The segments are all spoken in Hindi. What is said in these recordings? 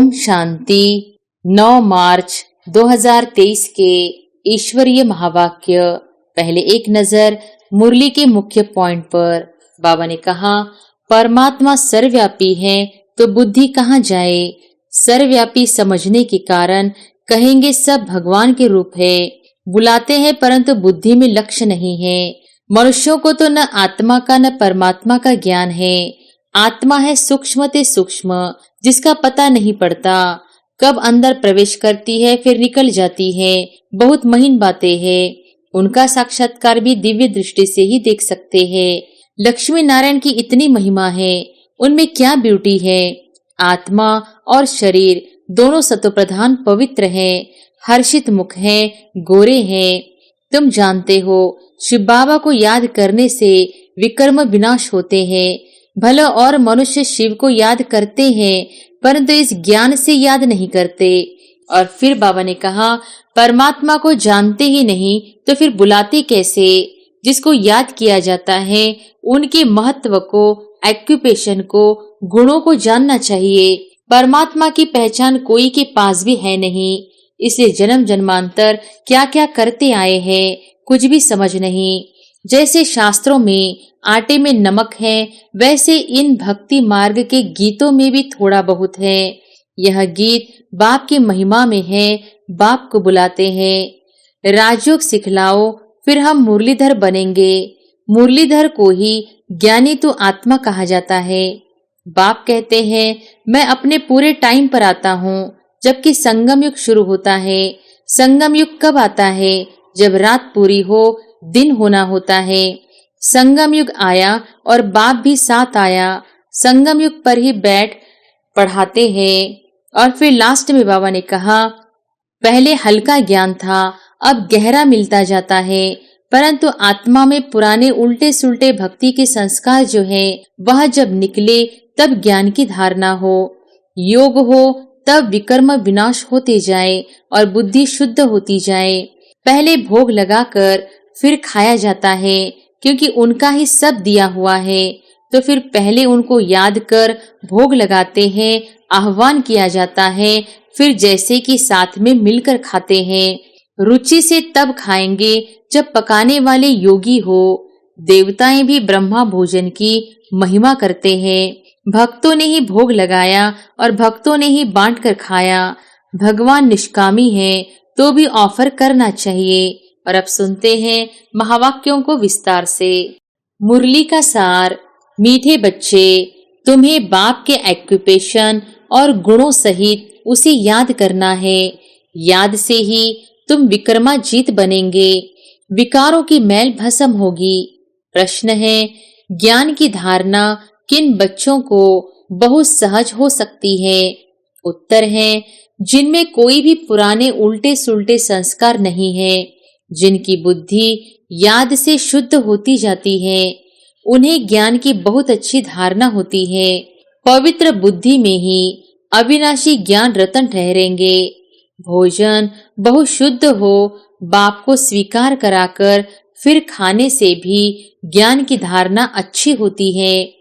ओम शांति। 9 मार्च 2023 के ईश्वरीय महावाक्य। पहले एक नजर मुरली के मुख्य पॉइंट पर। बाबा ने कहा, परमात्मा सर्वव्यापी है तो बुद्धि कहाँ जाए। सर्वव्यापी समझने के कारण कहेंगे सब भगवान के रूप है। बुलाते हैं परंतु बुद्धि में लक्ष्य नहीं है। मनुष्यों को तो न आत्मा का न परमात्मा का ज्ञान है। आत्मा है सूक्ष्म ते सूक्ष्म, जिसका पता नहीं पड़ता, कब अंदर प्रवेश करती है फिर निकल जाती है। बहुत महीन बातें हैं, उनका साक्षात्कार भी दिव्य दृष्टि से ही देख सकते हैं। लक्ष्मी नारायण की इतनी महिमा है, उनमें क्या ब्यूटी है। आत्मा और शरीर दोनों सत्वप्रधान पवित्र हैं, हर्षित मुख हैं, गोरे हैं। तुम जानते हो, शिव बाबा को याद करने से विकर्म विनाश होते हैं। भला और मनुष्य शिव को याद करते हैं परंतु इस ज्ञान से याद नहीं करते। और फिर बाबा ने कहा, परमात्मा को जानते ही नहीं तो फिर बुलाते कैसे। जिसको याद किया जाता है उनके महत्व को, ऑक्यूपेशन को, गुणों को जानना चाहिए। परमात्मा की पहचान कोई के पास भी है नहीं, इसलिए जन्म जन्मांतर क्या क्या करते आए हैं कुछ भी समझ नहीं। जैसे शास्त्रों में आटे में नमक है, वैसे इन भक्ति मार्ग के गीतों में भी थोड़ा बहुत है। यह गीत बाप की महिमा में है, बाप को बुलाते हैं। राजयोग सिखलाओ फिर हम मुरलीधर बनेंगे। मुरलीधर को ही ज्ञानी तो आत्मा कहा जाता है। बाप कहते हैं, मैं अपने पूरे टाइम पर आता हूँ, जबकि संगम युग शुरू होता है। संगम युग कब आता है? जब रात पूरी हो, दिन होना होता है। संगम युग आया और बाप भी साथ आया। संगम युग पर ही बैठ पढ़ाते हैं। और फिर लास्ट में बाबा ने कहा, पहले हल्का ज्ञान था, अब गहरा मिलता जाता है। परंतु आत्मा में पुराने उल्टे सुल्टे भक्ति के संस्कार जो हैं, वह जब निकले तब ज्ञान की धारणा हो, योग हो, तब विकर्म विनाश होते जाए और बुद्धि शुद्ध होती जाए। पहले भोग लगाकर फिर खाया जाता है, क्योंकि उनका ही सब दिया हुआ है। तो फिर पहले उनको याद कर भोग लगाते हैं, आह्वान किया जाता है, फिर जैसे कि साथ में मिलकर खाते हैं। रुचि से तब खाएंगे जब पकाने वाले योगी हो। देवताएं भी ब्रह्मा भोजन की महिमा करते हैं। भक्तों ने ही भोग लगाया और भक्तों ने ही बांट कर खाया। भगवान निष्कामी है तो भी ऑफर करना चाहिए। और अब सुनते हैं महावाक्यों को विस्तार से। मुरली का सार। मीठे बच्चे, तुम्हें बाप के ऑक्यूपेशन और गुणों सहित उसे याद करना है। याद से ही तुम विक्रमाजीत बनेंगे, विकारों की मैल भस्म होगी। प्रश्न है, ज्ञान की धारणा किन बच्चों को बहुत सहज हो सकती है? उत्तर है, जिनमें कोई भी पुराने उल्टे सुल्टे संस्कार नहीं है, जिनकी बुद्धि याद से शुद्ध होती जाती है। उन्हें ज्ञान की बहुत अच्छी धारणा होती है। पवित्र बुद्धि में ही अविनाशी ज्ञान रतन ठहरेंगे। भोजन बहुत शुद्ध हो, बाप को स्वीकार कराकर फिर खाने से भी ज्ञान की धारणा अच्छी होती है।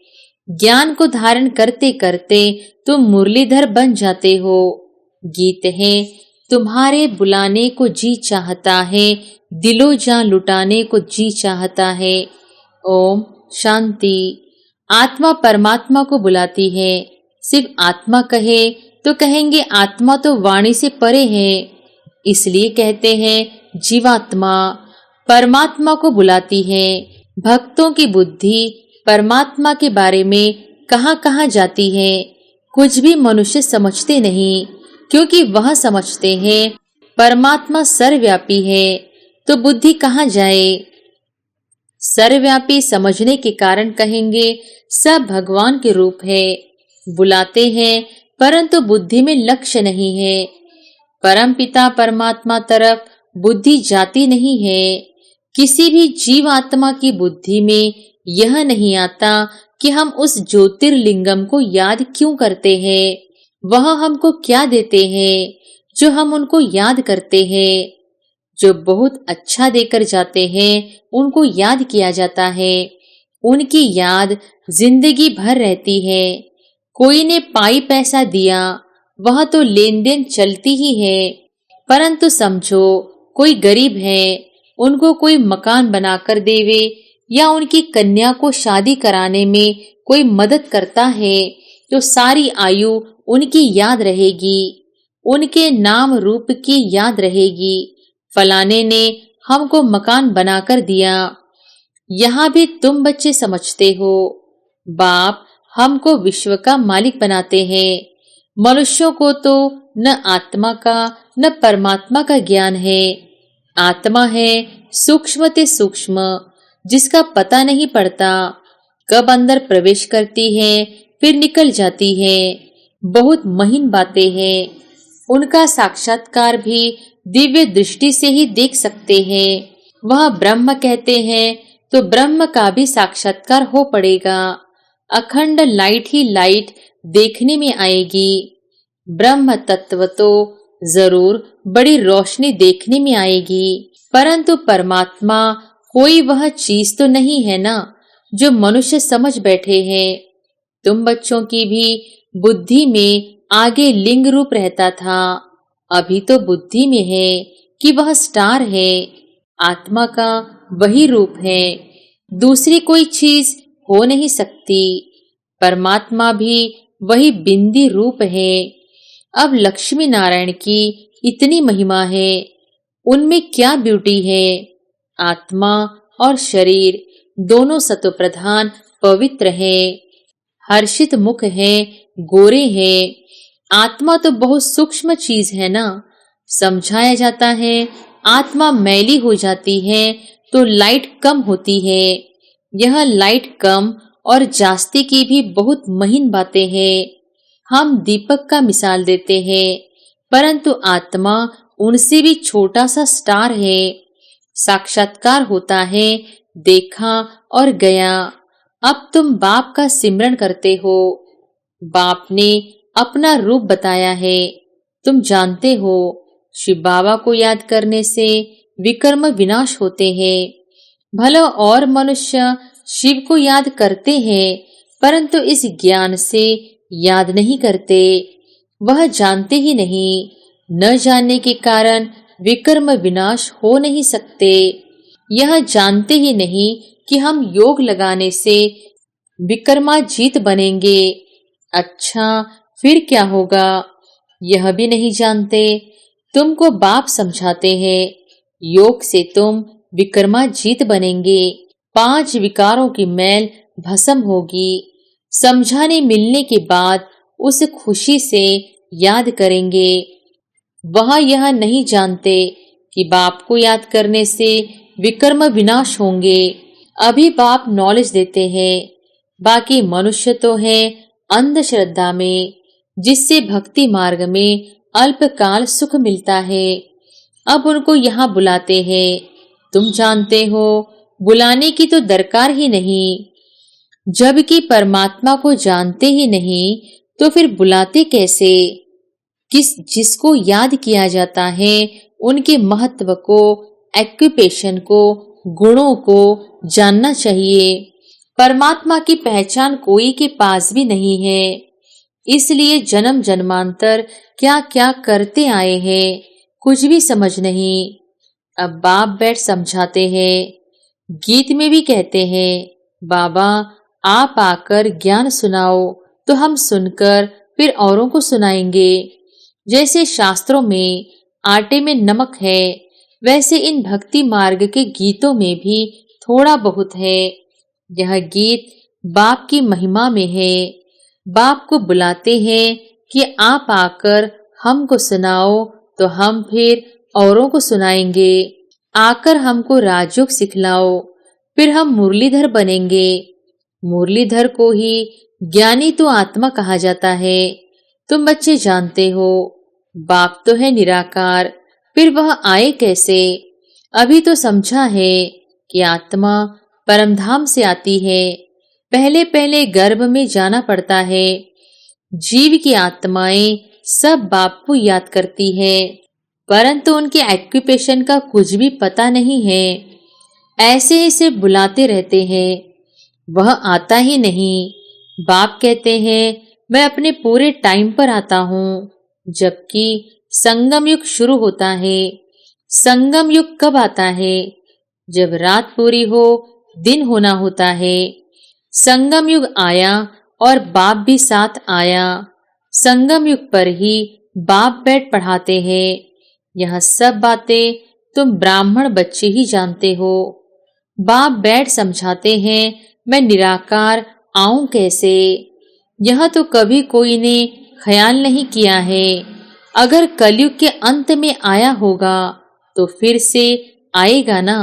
ज्ञान को धारण करते करते तुम मुरलीधर बन जाते हो। गीत है, तुम्हारे बुलाने को जी चाहता है, दिलो जान लुटाने को जी चाहता है। ओम शांति। आत्मा परमात्मा को बुलाती है। सिर्फ आत्मा कहे तो कहेंगे आत्मा तो वाणी से परे है, इसलिए कहते हैं जीवात्मा। परमात्मा को बुलाती है। भक्तों की बुद्धि परमात्मा के बारे में कहाँ कहाँ जाती है, कुछ भी मनुष्य समझते नहीं, क्योंकि वह समझते हैं परमात्मा सर्वव्यापी है, तो बुद्धि कहाँ जाए। सर्वव्यापी समझने के कारण कहेंगे सब भगवान के रूप है। बुलाते हैं परंतु बुद्धि में लक्ष्य नहीं है। परमपिता परमात्मा तरफ बुद्धि जाती नहीं है। किसी भी जीव आत्मा की बुद्धि में यह नहीं आता कि हम उस ज्योतिर्लिंगम को याद क्यों करते हैं, वह हमको क्या देते हैं जो हम उनको याद करते हैं। जो बहुत अच्छा देकर जाते हैं उनको याद किया जाता है। उनकी याद जिंदगी भर रहती है। कोई ने पाई पैसा दिया, वहां तो लेन देन चलती ही है। परंतु समझो कोई गरीब है, उनको कोई मकान बनाकर देवे या उनकी कन्या को शादी कराने में कोई मदद करता है तो सारी आयु उनकी याद रहेगी, उनके नाम रूप की याद रहेगी। फलाने ने हमको मकान बनाकर दिया। यहाँ भी तुम बच्चे समझते हो, बाप हमको विश्व का मालिक बनाते हैं। मनुष्यों को तो न आत्मा का न परमात्मा का ज्ञान है। आत्मा है सूक्ष्म ते सूक्ष्म, जिसका पता नहीं पड़ता, कब अंदर प्रवेश करती है फिर निकल जाती है। बहुत महीन बातें हैं, उनका साक्षात्कार भी दिव्य दृष्टि से ही देख सकते हैं। वह ब्रह्म कहते हैं तो ब्रह्म का भी साक्षात्कार हो पड़ेगा। अखंड लाइट ही लाइट देखने में आएगी। ब्रह्म तत्व तो जरूर बड़ी रोशनी देखने में आएगी, परंतु परमात्मा कोई वह चीज तो नहीं है ना जो मनुष्य समझ बैठे हैं। तुम बच्चों की भी बुद्धि में आगे लिंग रूप रहता था, अभी तो बुद्धि में है कि वह स्टार है। आत्मा का वही रूप है, दूसरी कोई चीज हो नहीं सकती। परमात्मा भी वही बिंदी रूप है। अब लक्ष्मी नारायण की इतनी महिमा है, उनमें क्या ब्यूटी है। आत्मा और शरीर दोनों सत्व प्रधान पवित्र है, हर्षित मुख है, गोरे हैं। आत्मा तो बहुत सूक्ष्म चीज है ना। समझाया जाता है आत्मा मैली हो जाती है तो लाइट कम होती है। यह लाइट कम और जास्ती की भी बहुत महीन बातें हैं। हम दीपक का मिसाल देते हैं, परंतु आत्मा उनसे भी छोटा सा स्टार है। साक्षात्कार होता है, देखा और गया। अब तुम बाप का सिमरन करते हो। बाप ने अपना रूप बताया है, तुम जानते हो। शिव बाबा को याद करने से विकर्म विनाश होते हैं। भला और मनुष्य शिव को याद करते हैं, परंतु इस ज्ञान से याद नहीं करते। वह जानते ही नहीं, न जानने के कारण विकर्म विनाश हो नहीं सकते। यह जानते ही नहीं कि हम योग लगाने से विकर्माजीत बनेंगे। अच्छा, फिर क्या होगा, यह भी नहीं जानते। तुमको बाप समझाते हैं, योग से तुम विकर्माजीत बनेंगे। 5 विकारों की मैल भस्म होगी। समझाने मिलने के बाद उस खुशी से याद करेंगे। वह यह नहीं जानते कि बाप को याद करने से विकर्म विनाश होंगे। अभी बाप नॉलेज देते हैं, बाकी मनुष्य तो है अंधश्रद्धा में, जिससे भक्ति मार्ग में अल्पकाल सुख मिलता है। अब उनको यहाँ बुलाते हैं। तुम जानते हो बुलाने की तो दरकार ही नहीं। जबकि परमात्मा को जानते ही नहीं तो फिर बुलाते कैसे। जिसको याद किया जाता है उनके महत्व को, एक्यूपेशन को, गुणों को जानना चाहिए। परमात्मा की पहचान कोई के पास भी नहीं है, इसलिए जन्म जन्मांतर क्या क्या करते आए हैं, कुछ भी समझ नहीं। अब बाप बैठ समझाते हैं। गीत में भी कहते हैं, बाबा आप आकर ज्ञान सुनाओ तो हम सुनकर फिर औरों को सुनाएंगे। जैसे शास्त्रों में आटे में नमक है, वैसे इन भक्ति मार्ग के गीतों में भी थोड़ा बहुत है। यह गीत बाप की महिमा में है। बाप को बुलाते हैं कि आप आकर हमको सुनाओ तो हम फिर औरों को सुनाएंगे। आकर हमको राजयोग सिखलाओ, फिर हम मुरलीधर बनेंगे। मुरलीधर को ही ज्ञानी तो आत्मा कहा जाता है। तुम बच्चे जानते हो बाप तो है निराकार, फिर वह आए कैसे। अभी तो समझा है कि आत्मा परमधाम से आती है। पहले पहले गर्भ में जाना पड़ता है। जीव की आत्माएं सब बाप को याद करती है, परंतु उनके एक्यूपेशन का कुछ भी पता नहीं है। ऐसे ऐसे बुलाते रहते हैं, वह आता ही नहीं। बाप कहते हैं मैं अपने पूरे टाइम पर आता हूँ। जबकि संगम युग शुरू होता है। संगम युग कब आता है? जब रात पूरी हो, दिन होना होता है। संगम युग आया और बाप भी साथ आया। संगम युग पर ही बाप बैठ पढ़ाते हैं। यह सब बातें तुम ब्राह्मण बच्चे ही जानते हो। बाप बैठ समझाते हैं, मैं निराकार आऊं कैसे? यह तो कभी कोई ने ख्याल नहीं किया है। अगर कलयुग के अंत में आया होगा तो फिर से आएगा ना।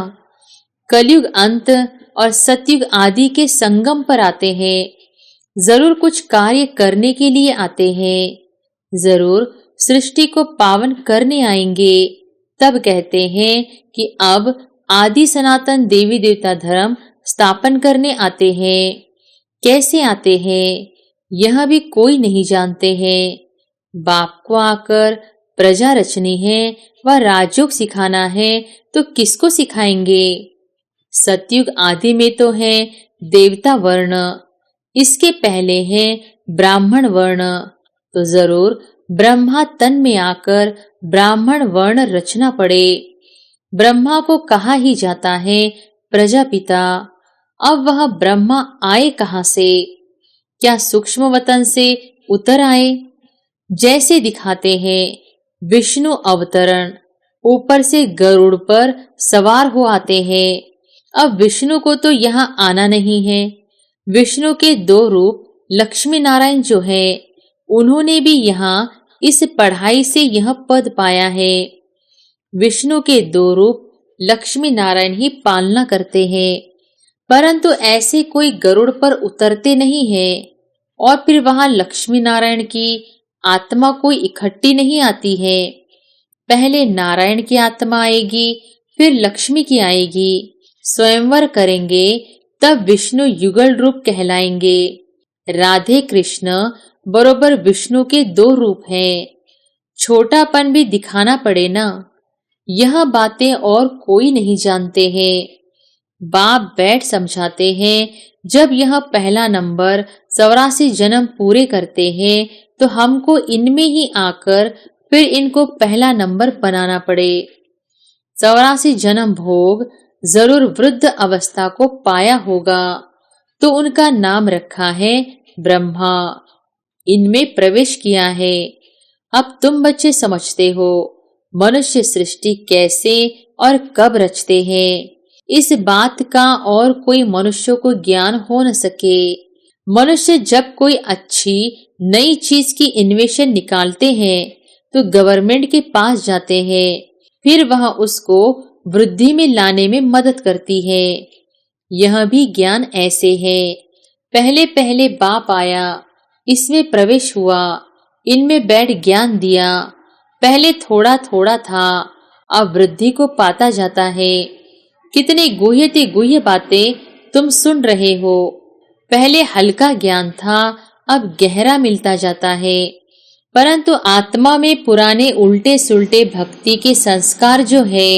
कलयुग अंत और सतयुग आदि के संगम पर आते हैं। जरूर कुछ कार्य करने के लिए आते हैं। जरूर सृष्टि को पावन करने आएंगे। तब कहते हैं कि अब आदि सनातन देवी देवता धर्म स्थापन करने आते हैं। कैसे आते हैं यह भी कोई नहीं जानते हैं। बाप को आकर प्रजा रचनी है व राजयोग सिखाना है तो किसको सिखाएंगे? सतयुग आदि में तो है देवता वर्ण, इसके पहले है ब्राह्मण वर्ण। तो जरूर ब्रह्मा तन में आकर ब्राह्मण वर्ण रचना पड़े। ब्रह्मा को कहा ही जाता है प्रजापिता। अब वह ब्रह्मा आए कहां से? क्या सूक्ष्म वतन से उतर आए? जैसे दिखाते हैं विष्णु अवतरण, ऊपर से गरुड़ पर सवार हो आते हैं। अब विष्णु को तो यहाँ आना नहीं है। विष्णु के दो रूप लक्ष्मी नारायण जो है, उन्होंने भी यहाँ इस पढ़ाई से यह पद पाया है। विष्णु के दो रूप लक्ष्मी नारायण ही पालना करते हैं, परंतु ऐसे कोई गरुड़ पर उतरते नहीं है और फिर वहां लक्ष्मी नारायण की आत्मा कोई इकट्ठी नहीं आती है। पहले नारायण की आत्मा आएगी, फिर लक्ष्मी की आएगी। स्वयंवर करेंगे तब विष्णु युगल रूप कहलाएंगे। राधे कृष्ण बरोबर विष्णु के दो रूप हैं। छोटापन भी दिखाना पड़े ना। यह बातें और कोई नहीं जानते हैं। बाप बैठ समझाते हैं, जब यह पहला नंबर 84 जन्म पूरे करते हैं तो हमको इनमें ही आकर फिर इनको पहला नंबर बनाना पड़े। 84 जन्म भोग जरूर वृद्ध अवस्था को पाया होगा, तो उनका नाम रखा है ब्रह्मा। इनमें प्रवेश किया है। अब तुम बच्चे समझते हो मनुष्य सृष्टि कैसे और कब रचते हैं। इस बात का और कोई मनुष्य को ज्ञान हो न सके। मनुष्य जब कोई अच्छी नई चीज की इन्वेंशन निकालते हैं तो गवर्नमेंट के पास जाते हैं, फिर वह उसको वृद्धि में लाने में मदद करती है। यह भी ज्ञान ऐसे है। पहले पहले बाप आया, इसमें प्रवेश हुआ, इनमें बैठ ज्ञान दिया। पहले थोड़ा थोड़ा था, अब वृद्धि को पाता जाता है। कितने गुह्यति गुह्य बातें तुम सुन रहे हो। पहले हल्का ज्ञान था, अब गहरा मिलता जाता है। परंतु आत्मा में पुराने उल्टे सुल्टे भक्ति के संस्कार जो है,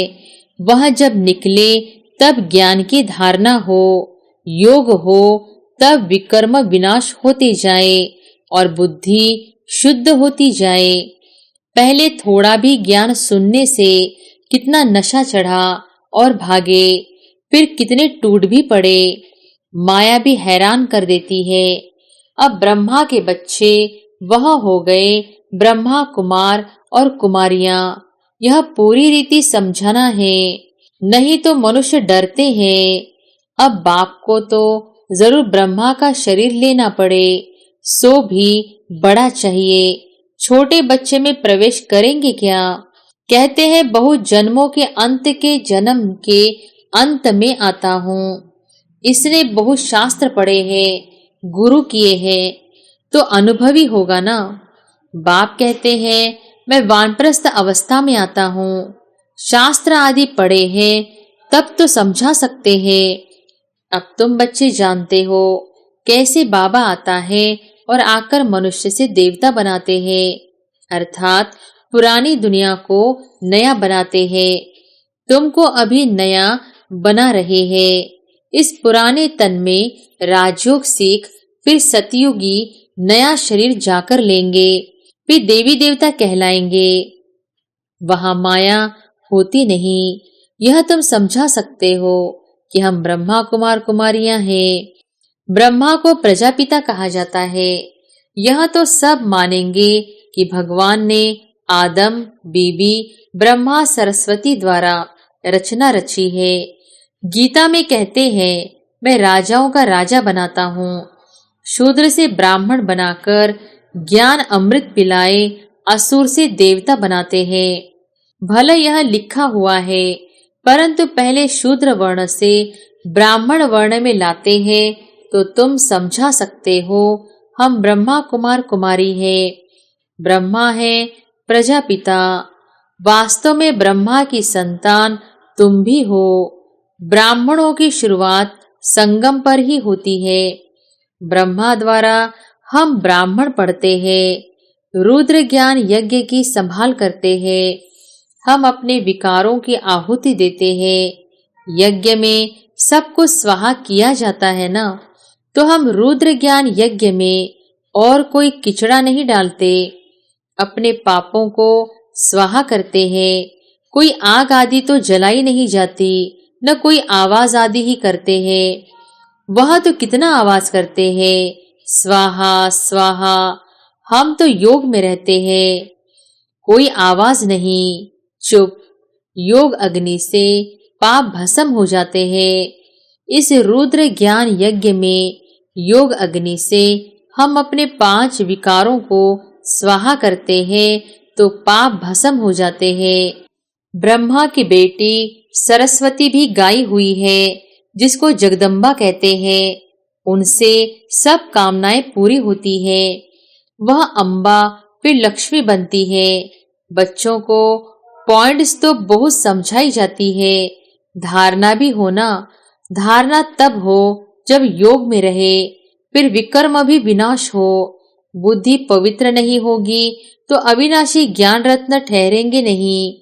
वह जब निकले तब ज्ञान की धारणा हो, योग हो, तब विकर्म विनाश होते जाए और बुद्धि शुद्ध होती जाए। पहले थोड़ा भी ज्ञान सुनने से कितना नशा चढ़ा और भागे, फिर कितने टूट भी पड़े। माया भी हैरान कर देती है। अब ब्रह्मा के बच्चे वह हो गए ब्रह्मा कुमार और कुमारियां। यह पूरी रीति समझाना है, नहीं तो मनुष्य डरते हैं। अब बाप को तो जरूर ब्रह्मा का शरीर लेना पड़े, सो भी बड़ा चाहिए। छोटे बच्चे में प्रवेश करेंगे क्या? कहते हैं बहुत जन्मों के अंत के जन्म के अंत में आता हूँ। इसने बहुत शास्त्र पढ़े हैं, गुरु किए हैं, तो अनुभवी होगा ना। बाप कहते हैं मैं वानप्रस्थ अवस्था में आता हूँ। शास्त्र आदि पढ़े हैं, तब तो समझा सकते हैं। अब तुम बच्चे जानते हो कैसे बाबा आता है और आकर मनुष्य से देवता बनाते हैं, अर्थात पुरानी दुनिया को नया बनाते हैं। तुमको अभी नया बना रहे हैं। इस पुराने तन में राजयोग सीख फिर सतयुगी नया शरीर जाकर लेंगे। वे देवी देवता कहलाएंगे। वहां माया होती नहीं। यह तुम समझा सकते हो कि हम ब्रह्मा कुमार कुमारियां हैं। ब्रह्मा को प्रजापिता कहा जाता है। यह तो सब मानेंगे कि भगवान ने आदम, बीबी, ब्रह्मा, सरस्वती द्वारा रचना रची है। गीता में कहते हैं, मैं राजाओं का राजा बनाता हूँ। शूद्र से ब्राह्मण बनाकर ज्ञान अमृत पिलाए असुर से देवता बनाते हैं। भले यह लिखा हुआ है, परंतु पहले शूद्र वर्ण से ब्राह्मण वर्ण में लाते हैं तो तुम समझा सकते हो हम ब्रह्मा कुमार कुमारी है। ब्रह्मा है प्रजापिता। वास्तव में ब्रह्मा की संतान तुम भी हो। ब्राह्मणों की शुरुआत संगम पर ही होती है। ब्रह्मा द्वारा हम ब्राह्मण पढ़ते हैं। रुद्र ज्ञान यज्ञ की संभाल करते हैं। हम अपने विकारों की आहुति देते हैं। यज्ञ में सब कुछ स्वाहा किया जाता है ना, तो हम रुद्र ज्ञान यज्ञ में और कोई किचड़ा नहीं डालते। अपने पापों को स्वाहा करते हैं। कोई आग आदि तो जलाई नहीं जाती, न कोई आवाज आदि ही करते हैं। वह तो कितना आवाज करते हैं, स्वाहा स्वाहा। हम तो योग में रहते हैं, कोई आवाज नहीं, चुप। योग अग्नि से पाप भस्म हो जाते हैं। इस रुद्र ज्ञान यज्ञ में योग अग्नि से हम अपने 5 विकारों को स्वाहा करते हैं तो पाप भस्म हो जाते हैं। ब्रह्मा की बेटी सरस्वती भी गाई हुई है, जिसको जगदम्बा कहते हैं। उनसे सब कामनाएं पूरी होती है। वह अम्बा फिर लक्ष्मी बनती है। बच्चों को पॉइंट्स तो बहुत समझाई जाती है। धारणा भी होना। धारणा तब हो जब योग में रहे, फिर विकर्म भी विनाश हो। बुद्धि पवित्र नहीं होगी तो अविनाशी ज्ञान रत्न ठहरेंगे नहीं।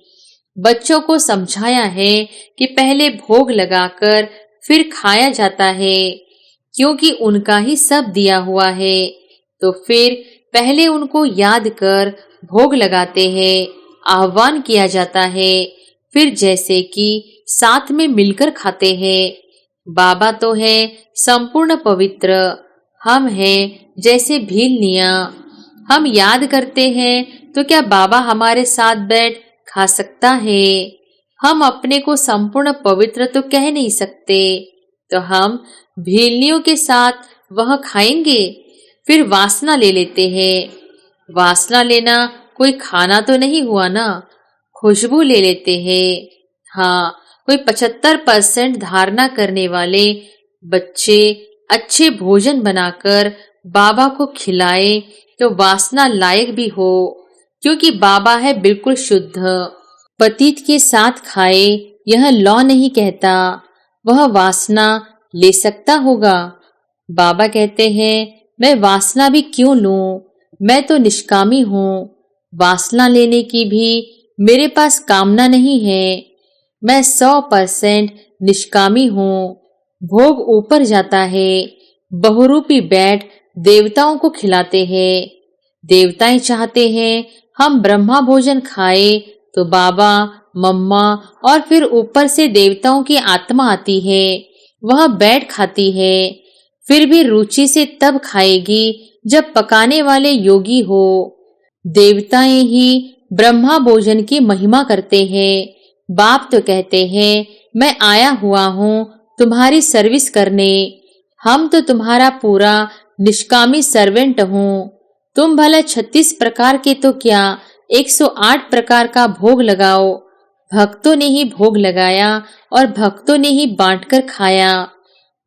बच्चों को समझाया है कि पहले भोग लगाकर फिर खाया जाता है, क्योंकि उनका ही सब दिया हुआ है। तो फिर पहले उनको याद कर भोग लगाते हैं, आह्वान किया जाता है, फिर जैसे कि साथ में मिलकर खाते हैं। बाबा तो है संपूर्ण पवित्र। हम हैं जैसे भीलनिया। हम याद करते हैं तो क्या बाबा हमारे साथ बैठ खा सकता है? हम अपने को संपूर्ण पवित्र तो कह नहीं सकते, तो हम भीलनियों के साथ वह खाएंगे। फिर वासना ले लेते हैं। वासना लेना कोई खाना तो नहीं हुआ ना, खुशबू ले लेते हैं। हाँ, कोई 75% धारणा करने वाले बच्चे अच्छे भोजन बनाकर बाबा को खिलाए तो वासना लायक भी हो, क्योंकि बाबा है बिल्कुल शुद्ध। पतित के साथ खाए यह लॉ नहीं कहता। वह वासना ले सकता होगा। बाबा कहते हैं, मैं वासना भी क्यों लूं, मैं तो निष्कामी हूँ। वासना लेने की भी मेरे पास कामना नहीं है। मैं 100% निष्कामी हूँ। भोग ऊपर जाता है। बहुरूपी बैठ देवताओं को खिलाते हैं। देवताएं चाहते हैं हम ब्रह्मा भोजन खाए तो बाबा, मम्मा और फिर ऊपर से देवताओं की आत्मा आती है। वह बैठ खाती है। फिर भी रुचि से तब खाएगी जब पकाने वाले योगी हो। देवताएं ही ब्रह्मा भोजन की महिमा करते हैं। बाप तो कहते हैं, मैं आया हुआ हूँ तुम्हारी सर्विस करने। हम तो तुम्हारा पूरा निष्कामी सर्वेंट हूँ। तुम भला 36 प्रकार के तो क्या 108 प्रकार का भोग लगाओ। भक्तों ने ही भोग लगाया और भक्तों ने ही बांटकर खाया।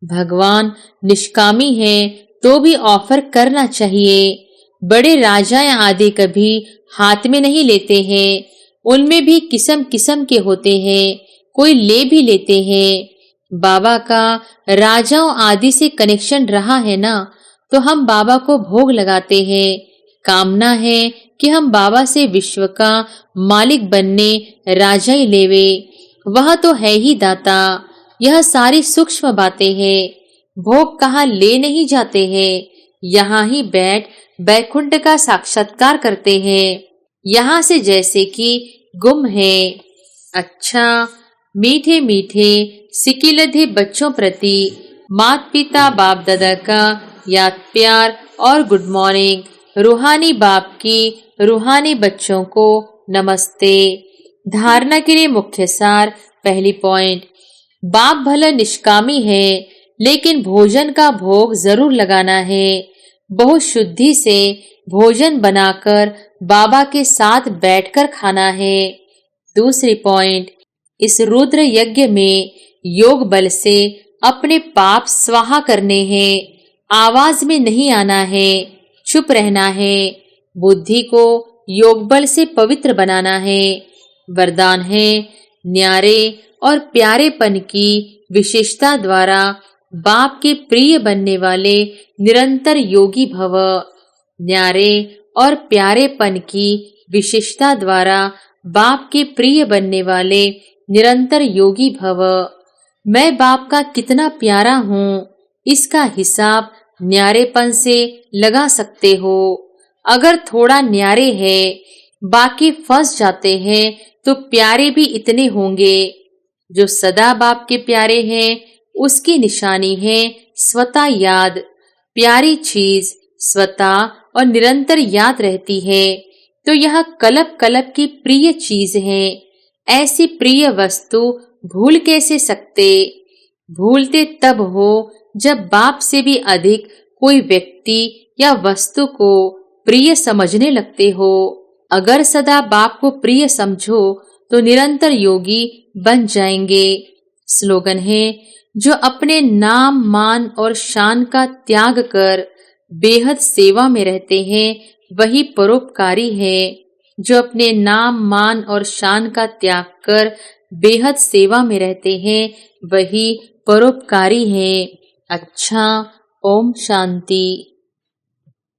भगवान निष्कामी है तो भी ऑफर करना चाहिए। बड़े राजाएं आदि कभी हाथ में नहीं लेते हैं। उनमें भी किस्म किस्म के होते हैं, कोई ले भी लेते हैं। बाबा का राजाओं आदि से कनेक्शन रहा है ना, तो हम बाबा को भोग लगाते हैं। कामना है कि हम बाबा से विश्व का मालिक बनने राजा ही लेवे। वह तो है ही दाता। यह सारी सूक्ष्म बातें हैं। भोग कहाँ ले नहीं जाते हैं, यहाँ ही बैठ बैकुंठ का साक्षात्कार करते हैं। यहाँ से जैसे कि गुम है। अच्छा, मीठे मीठे सिकिलधे बच्चों प्रति माता पिता बाप दादा का याद प्यार और गुड मॉर्निंग। रूहानी बाप की रूहानी बच्चों को नमस्ते। धारणा के लिए मुख्य सार। पहली पॉइंट, बाप भला निष्कामी है, लेकिन भोजन का भोग जरूर लगाना है। बहुत शुद्धि से भोजन बनाकर बाबा के साथ बैठकर खाना है। दूसरी पॉइंट, इस रुद्र यज्ञ में योग बल से अपने पाप स्वाहा करने हैं। आवाज में नहीं आना है, चुप रहना है। बुद्धि को योग बल से पवित्र बनाना है। वरदान है, न्यारे और प्यारेपन की विशेषता द्वारा बाप के प्रिय बनने वाले निरंतर योगी भव। न्यारे और प्यारेपन की विशेषता द्वारा बाप के प्रिय बनने वाले निरंतर योगी भव। मैं बाप का कितना प्यारा हूँ, इसका हिसाब न्यारेपन से लगा सकते हो। अगर थोड़ा न्यारे है, बाकी फंस जाते हैं, तो प्यारे भी इतने होंगे। जो सदा बाप के प्यारे हैं, उसकी निशानी है स्वतः याद। प्यारी चीज स्वतः और निरंतर याद रहती है, तो यह कलप कलप की प्रिय चीज है। ऐसी प्रिय वस्तु भूल कैसे सकते? भूलते तब हो जब बाप से भी अधिक कोई व्यक्ति या वस्तु को प्रिय समझने लगते हो। अगर सदा बाप को प्रिय समझो तो निरंतर योगी बन जाएंगे। स्लोगन है, जो अपने नाम मान और शान का त्याग कर बेहद सेवा में रहते हैं, वही परोपकारी है। जो अपने नाम मान और शान का त्याग कर बेहद सेवा में रहते हैं, वही परोपकारी है। अच्छा, ओम शांति।